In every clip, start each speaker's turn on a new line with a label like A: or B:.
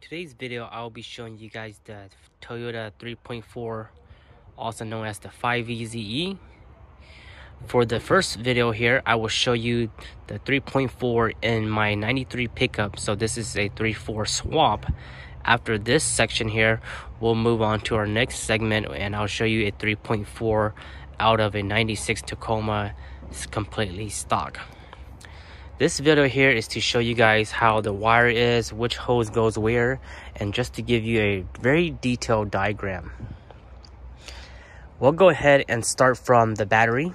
A: today's video, I'll be showing you guys the Toyota 3.4, also known as the 5EZE. For the first video here, I will show you the 3.4 in my 93 pickup. So this is a 3.4 swap. After this section here, we'll move on to our next segment and I'll show you a 3.4 out of a 96 Tacoma. It's completely stock. This video here is to show you guys how the wire is, which hose goes where, and just to give you a very detailed diagram. We'll go ahead and start from the battery.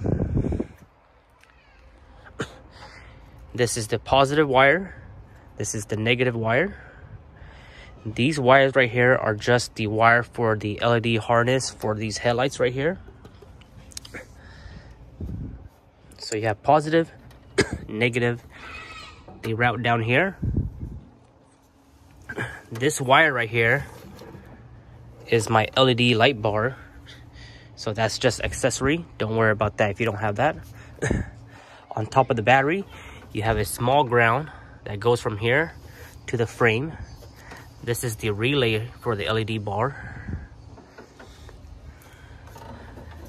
A: This is the positive wire. This is the negative wire. These wires right here are just the wire for the LED harness for these headlights right here. So you have positive, negative. They route down here. This wire right here is my LED light bar. So that's just accessory. Don't worry about that if you don't have that. On top of the battery, you have a small ground that goes from here to the frame. This is the relay for the LED bar.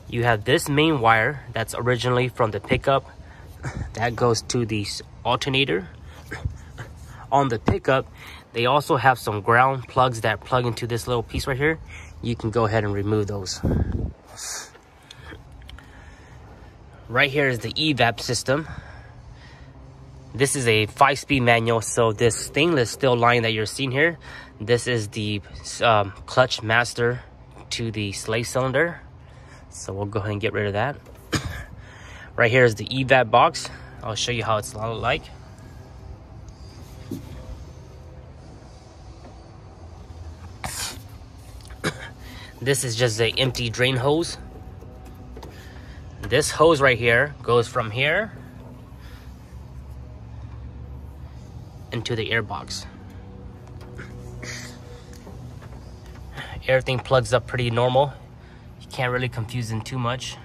A: You have this main wire that's originally from the pickup that goes to the alternator. On the pickup, they also have some ground plugs that plug into this little piece right here. You can go ahead and remove those. Right here is the Evap system. This is a 5-speed manual, so this stainless steel line that you're seeing here, this is the clutch master to the slave cylinder. So we'll go ahead and get rid of that. Right here is the Evap box. I'll show you how it's like. This is just an empty drain hose. This hose right here goes from here into the air box. Everything plugs up pretty normal. You can't really confuse them too much.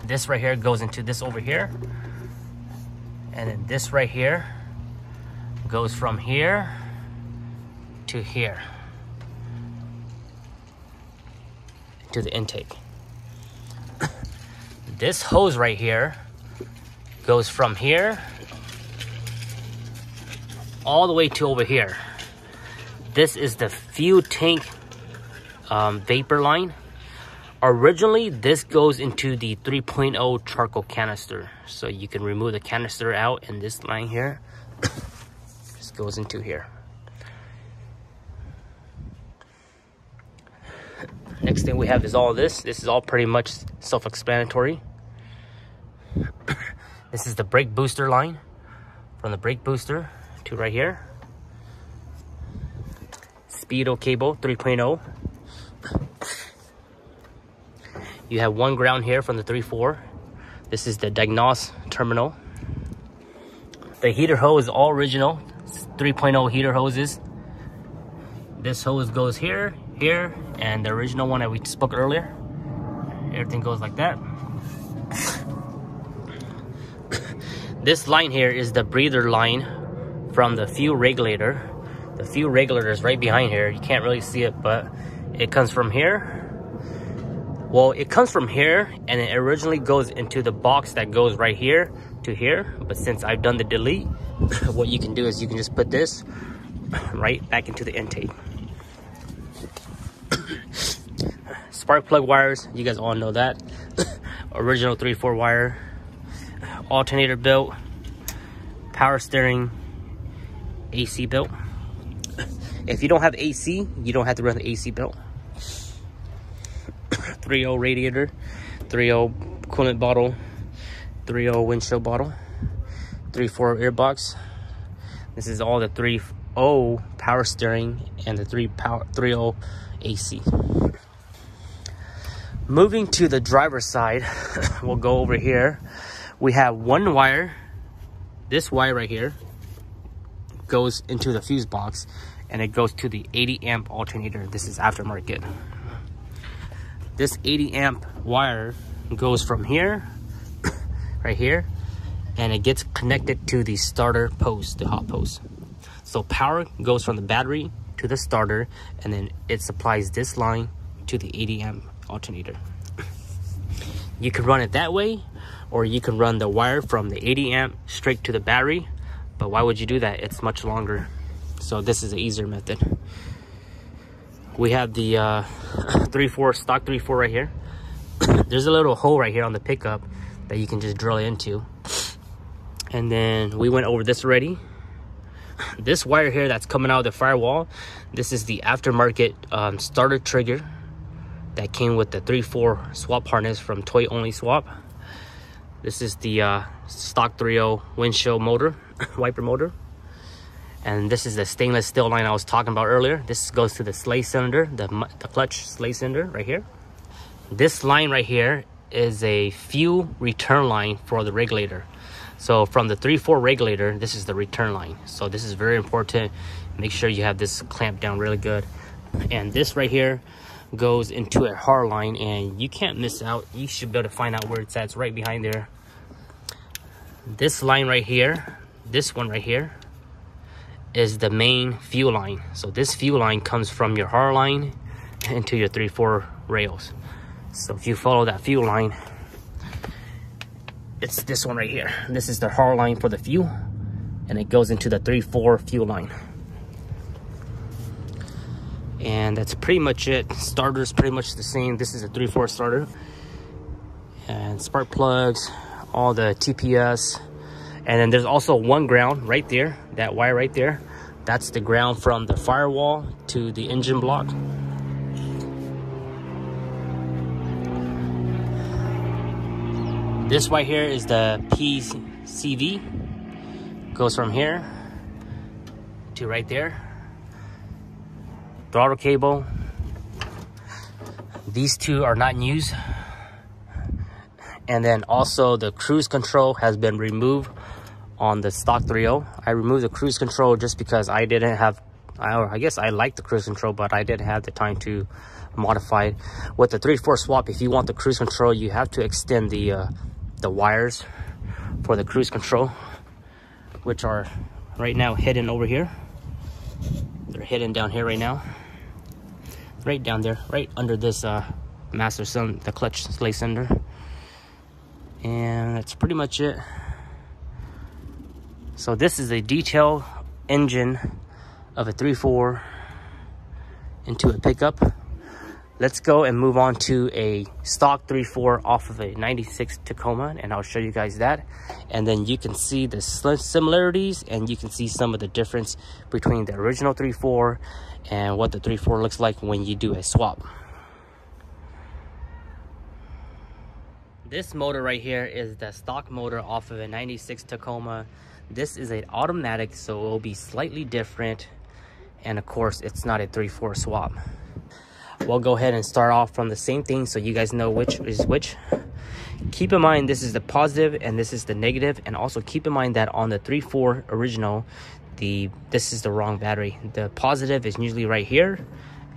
A: This right here goes into this over here. And then this right here goes from here to here, to the intake. This hose right here goes from here all the way to over here. This is the fuel tank vapor line. Originally, this goes into the 3.0 charcoal canister. So you can remove the canister out, and this line here just goes into here. Next thing we have is all this. This is all pretty much self-explanatory. This is the brake booster line. From the brake booster to right here. Speedo cable 3.0. You have one ground here from the 3.4. This is the diagnose terminal. The heater hose is all original 3.0 heater hoses. This hose goes here, here, and the original one that we spoke earlier. Everything goes like that. This line here is the breather line from the fuel regulator. The fuel regulator is right behind here. You can't really see it, but it comes from here. Well, it comes from here, and it originally goes into the box that goes right here to here. But since I've done the delete, what you can do is you can just put this right back into the intake. Spark plug wires, you guys all know that. Original 3.4 wire. Alternator belt. Power steering. AC belt. If you don't have AC, you don't have to run the AC belt. 3.0 radiator, 3.0 coolant bottle, 3.0 windshield bottle, 3.4 air box. This is all the 3.0 power steering and the 3.0 AC. Moving to the driver's side, we'll go over here. We have one wire. This wire right here goes into the fuse box, and it goes to the 80 amp alternator. This is aftermarket. This 80 amp wire goes from here, right here, and it gets connected to the starter post, the hot post. So power goes from the battery to the starter, and then it supplies this line to the 80 amp alternator. You can run it that way, or you can run the wire from the 80 amp straight to the battery. But why would you do that? It's much longer. So this is an easier method. We have the 3/4 stock 3/4 right here. There's a little hole right here on the pickup that you can just drill into. And then we went over this already. This wire here that's coming out of the firewall, this is the aftermarket starter trigger that came with the 3/4 swap harness from Toy Only Swap. This is the stock 3.0 windshield motor, wiper motor. And this is the stainless steel line I was talking about earlier. This goes to the slave cylinder, the clutch slave cylinder right here. This line right here is a fuel return line for the regulator. So from the 3/4 regulator, this is the return line. So this is very important. Make sure you have this clamped down really good. And this right here goes into a hard line, and you can't miss out. You should be able to find out where it's at. It's right behind there. This line right here, this one right here, is the main fuel line. So this fuel line comes from your hard line into your 3/4 rails. So if you follow that fuel line, it's this one right here. This is the hard line for the fuel, and it goes into the 3/4 fuel line. And that's pretty much it. Starter's pretty much the same. This is a 3/4 starter. And spark plugs, all the TPS. And then there's also one ground right there, that wire right there. That's the ground from the firewall to the engine block. This right here is the PCV. Goes from here to right there. Throttle cable. These two are not in use. And then also the cruise control has been removed on the stock 3.0. I removed the cruise control just because I didn't have, I guess I like the cruise control, but I didn't have the time to modify it. With the 3/4 swap, if you want the cruise control, you have to extend the wires for the cruise control, which are right now hidden over here. They're hidden down here right now. Right down there, right under this master cylinder, the clutch slave cylinder. And that's pretty much it. So this is a detailed engine of a 3/4 into a pickup. Let's go and move on to a stock 3/4 off of a 96 Tacoma, and I'll show you guys that. And then you can see the similarities, and you can see some of the difference between the original 3/4 and what the 3/4 looks like when you do a swap. This motor right here is the stock motor off of a 96 Tacoma. This is an automatic, so it will be slightly different. And of course, it's not a 3/4 swap. We'll go ahead and start off from the same thing so you guys know which is which. Keep in mind, this is the positive and this is the negative. And also keep in mind that on the 3/4 original, this is the wrong battery. The positive is usually right here,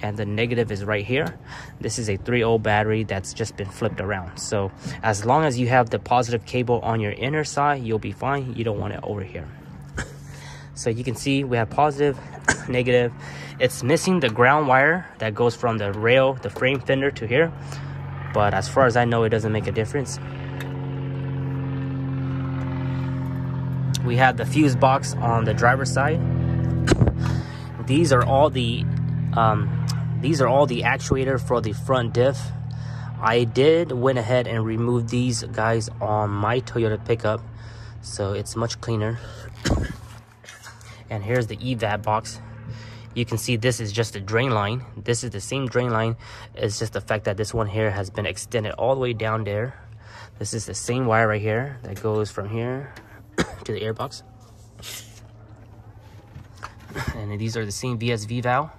A: and the negative is right here. This is a 3.0 battery that's just been flipped around. So as long as you have the positive cable on your inner side, you'll be fine. You don't want it over here. So you can see we have positive, negative. It's missing the ground wire that goes from the rail, the frame fender to here. But as far as I know, it doesn't make a difference. We have the fuse box on the driver's side. These are all the actuator for the front diff. I went ahead and removed these guys on my Toyota pickup, so it's much cleaner. And here's the Evap box. You can see this is just a drain line. This is the same drain line. It's just the fact that this one here has been extended all the way down there. This is the same wire right here that goes from here to the air box. And these are the same VSV valve.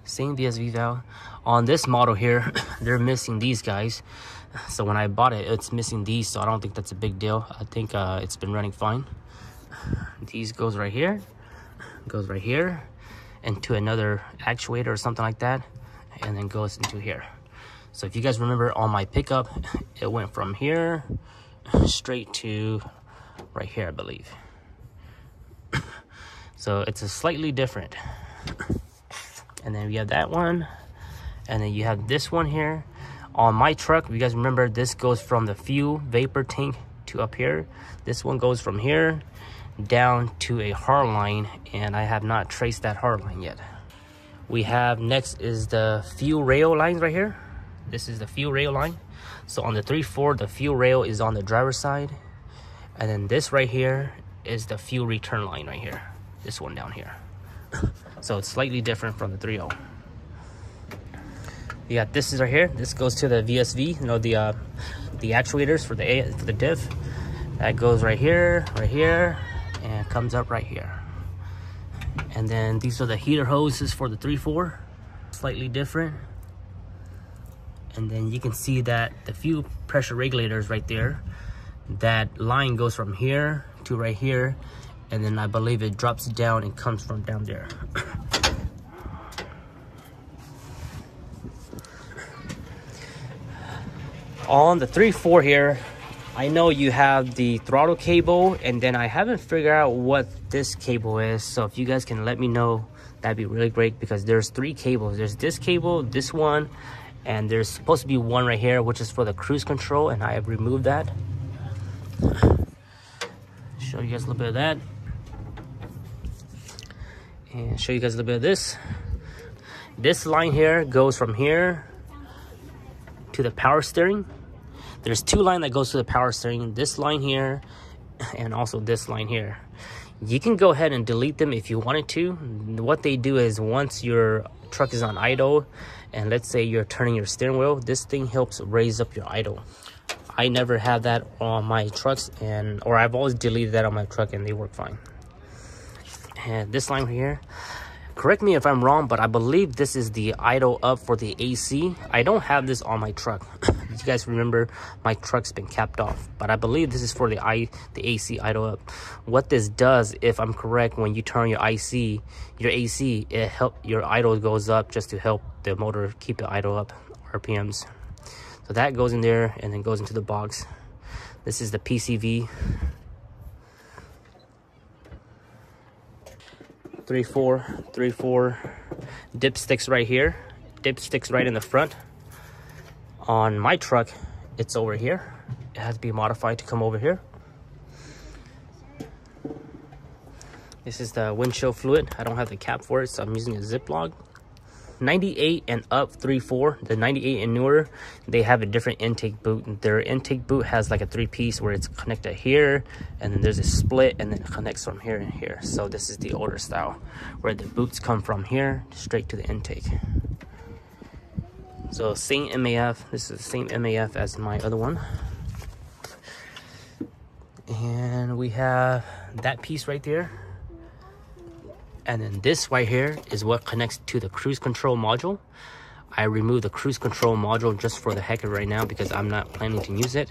A: Same VSV valve. On this model here, they're missing these guys. So when I bought it, it's missing these, so I don't think that's a big deal. I think it's been running fine. These goes right here, goes right here, into another actuator or something like that, and then goes into here. So if you guys remember on my pickup, it went from here straight to right here, I believe. So it's a slightly different. and then we have that one, and then you have this one here. On my truck, you guys remember, this goes from the fuel vapor tank to up here. This one goes from here down to a hard line, and I have not traced that hard line yet. We have next is the fuel rail lines right here. This is the fuel rail line. So on the 3.4, the fuel rail is on the driver's side, and then this right here is the fuel return line right here. This one down here. So it's slightly different from the 3.0. You got this is right here. This goes to the VSV, you know, the actuators for the diff. That goes right here, and comes up right here. And then these are the heater hoses for the 3.4, slightly different. And then you can see that the fuel pressure regulators right there, that line goes from here to right here, and then I believe it drops down and comes from down there. On the 3.4 here, I know you have the throttle cable, and then I haven't figured out what this cable is. So if you guys can let me know, that'd be really great, because there's 3 cables. There's this cable, this one, and there's supposed to be one right here, which is for the cruise control, and I have removed that. Show you guys a little bit of that. And show you guys a little bit of this. This line here goes from here to the power steering. There's 2 lines that goes to the power steering. This line here, and also this line here. You can go ahead and delete them if you wanted to. What they do is, once your truck is on idle, and let's say you're turning your steering wheel, this thing helps raise up your idle. I never have that on my trucks, or I've always deleted that on my truck, and they work fine. And this line here, correct me if I'm wrong, but I believe this is the idle up for the AC. I don't have this on my truck. You guys remember, my truck's been capped off, but I believe this is for the AC idle up. What this does, if I'm correct, when you turn your AC, it your idle goes up just to help the motor keep the idle up RPMs. So that goes in there and then goes into the box. This is the PCV. 3.4 dipsticks right here. Dipsticks right in the front. On my truck, it's over here. It has to be modified to come over here. This is the windshield fluid. I don't have the cap for it, so I'm using a Ziploc. 98 and up 3.4, the 98 and newer, they have a different intake boot. Their intake boot has like a 3-piece where it's connected here, and then there's a split, and then it connects from here and here. So this is the older style, where the boots come from here straight to the intake. So same MAF. This is the same MAF as my other one. And we have that piece right there. And then this right here is what connects to the cruise control module. I removed the cruise control module just for the heck of it right now, because I'm not planning to use it.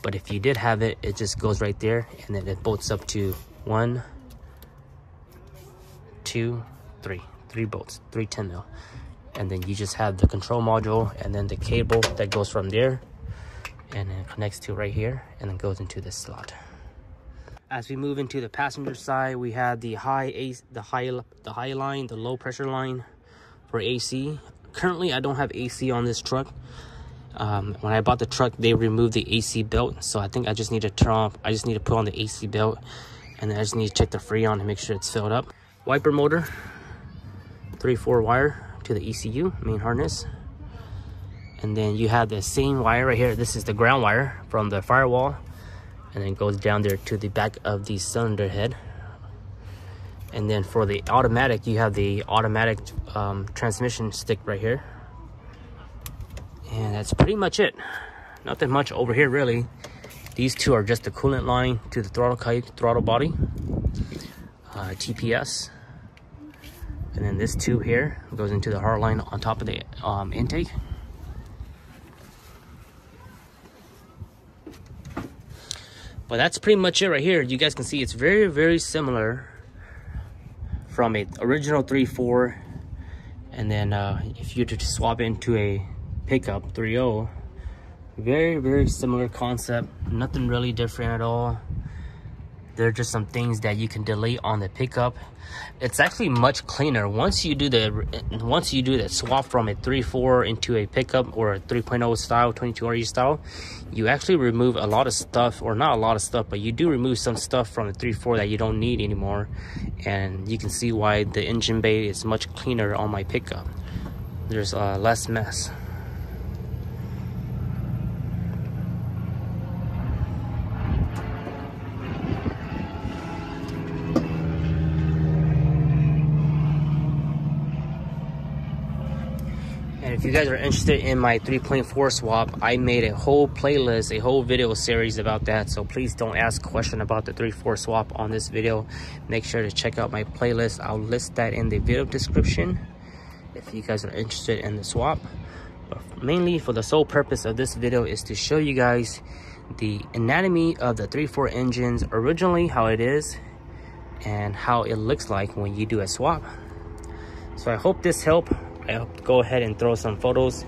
A: But if you did have it, it just goes right there, and then it bolts up to 1, 2, 3. 3 bolts, 3 10 mil. And then you just have the control module, and then the cable that goes from there, and then it connects to right here, and then goes into this slot. As we move into the passenger side, we have the high line, the low pressure line for AC. Currently, I don't have AC on this truck. When I bought the truck, they removed the AC belt, so I think I just need to turn off. I just need to put on the AC belt, and then I just need to check the Freon to make sure it's filled up. Wiper motor, 3.4 wire to the ECU main harness, and then you have the same wire right here. This is the ground wire from the firewall, and then it goes down there to the back of the cylinder head. And then for the automatic, you have the automatic transmission stick right here, and that's pretty much it. Nothing much over here really. These two are just the coolant line to the throttle body, TPS. And then this tube here goes into the hard line on top of the intake. But that's pretty much it right here. You guys can see it's very, very similar from a original 3.4. And then if you were to swap into a pickup 3.0, very, very similar concept. Nothing really different at all. There are just some things that you can delete on the pickup. It's actually much cleaner once you do the swap from a 3.4 into a pickup or a 3.0 style, 22RE style. You actually remove a lot of stuff, or not a lot of stuff, but you do remove some stuff from the 3.4 that you don't need anymore. And you can see why the engine bay is much cleaner on my pickup. There's less mess. And if you guys are interested in my 3.4 swap, I made a whole playlist, a whole video series about that. So please don't ask a question about the 3.4 swap on this video. Make sure to check out my playlist. I'll list that in the video description if you guys are interested in the swap. But mainly for the sole purpose of this video is to show you guys the anatomy of the 3.4 engines originally, how it is, and how it looks like when you do a swap. So I hope this helped. I'll go ahead and throw some photos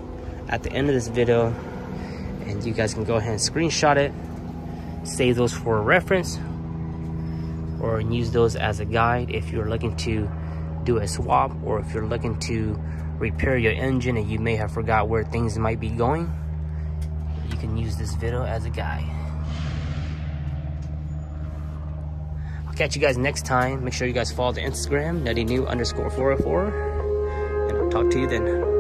A: at the end of this video, and you guys can go ahead and screenshot it, save those for reference, or use those as a guide if you're looking to do a swap, or if you're looking to repair your engine and you may have forgot where things might be going. You can use this video as a guide. I'll catch you guys next time. Make sure you guys follow the Instagram, NuttyNu_404. And I'll talk to you then.